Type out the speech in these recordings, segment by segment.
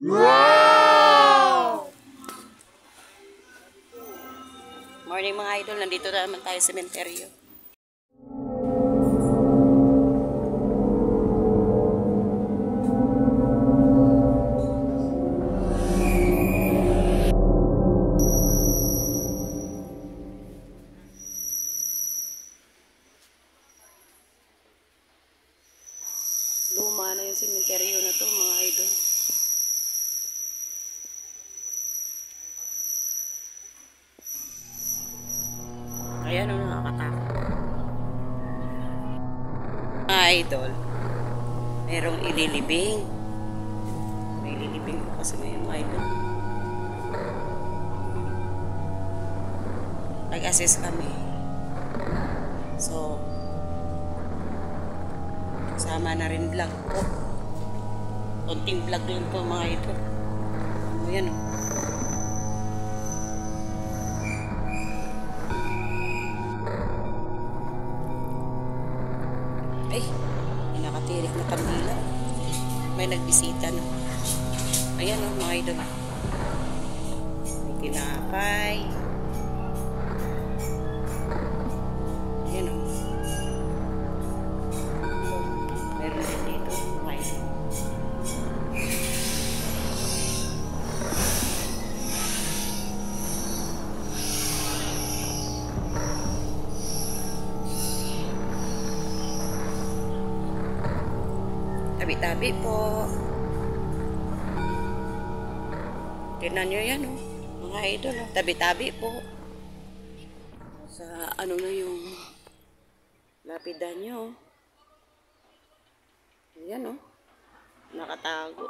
Wow! Morning mga idol, nandito na naman tayo sa sementeryo. Luma na yung sementeryo na to mga idol. Ayan o, nakakatakot. Mga idol, merong ililibing. May ililibing po kasi ngayon mga idol. Nag-assist kami. So, kasama na rin vlog po. Konting vlog lang po mga idol. Ayan o. Ay, may nakatirik na kandila. May nagbisita no. Ayan o mga idol. May tinapay. Ayan o. Meron din dito mga idol. Tabi-tabi po. Tignan nyo yan, oh. Mga idol, oh. Tabi-tabi po. Sa ano na yung lapidan nyo. Ayan, oh. Nakatago.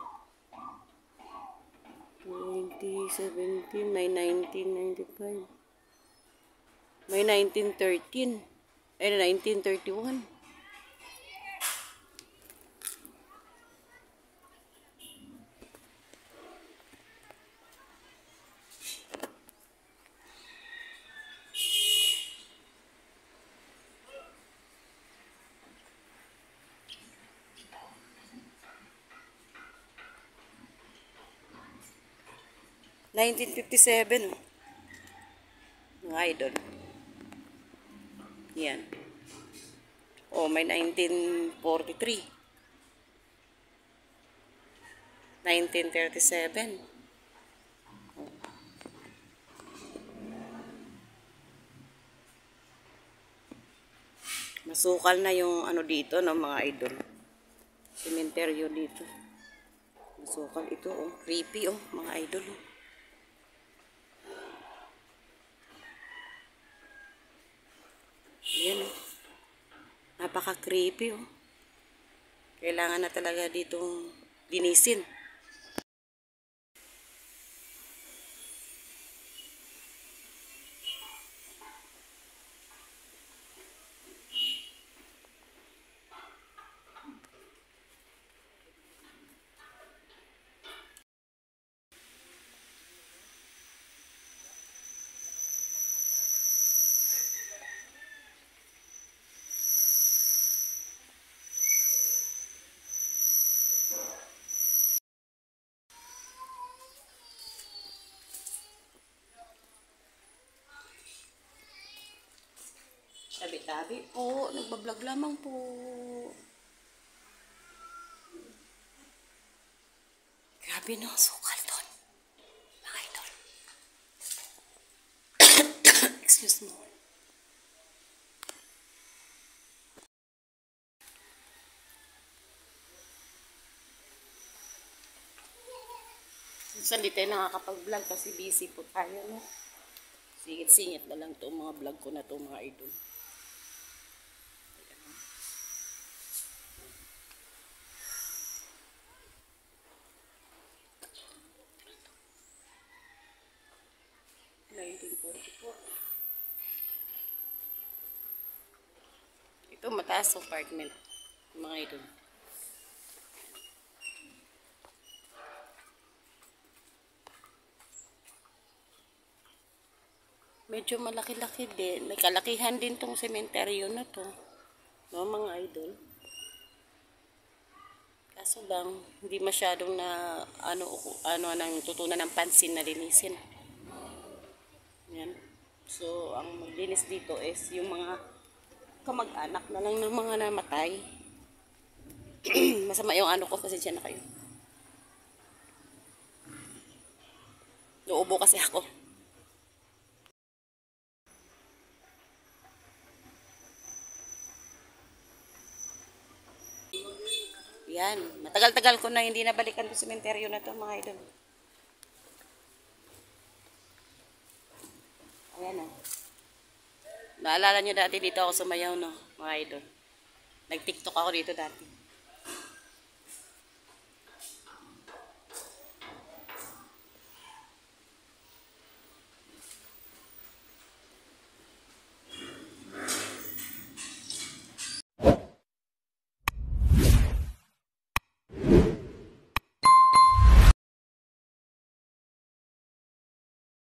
2017, may 1995. May 1913. Ay, 1931. (1957) mga idol. Yan. Oh, may 1943. 1937. Masukal na yung ano dito no mga idol. Sementeryo dito. Masukal ito oh. Creepy oh mga idol oh. Ayan oh. Napaka-creepy oh. Kailangan na talaga ditong linisin. Tabi-tabi po. Nagbablog lamang po. Grabe no. Sukal doon. Mga idol. Excuse me. Minsan di tayo nakakapag-vlog kasi busy po tayo no. Singit-singit na lang to mga vlog ko na to mga idol. Ito mataas apartment mga idol. Medyo malaki-laki din. May kalakihan din tong sementeryo na to. No mga idol. Kaso lang, hindi masyadong na ano nang tutunan ng pansin na linisin. Yan. So, ang maglinis dito is yung mga kamag-anak na lang ng mga namatay. Masama yung ano ko, pasensya na kayo. Nauubo kasi ako. Yan. Matagal-tagal ko na hindi nabalikan yung sementeryo na to, mga idol. Ayan o. Naalala nyo dati dito ako sumayaw, no, mga idol. Nag-tiktok ako dito dati.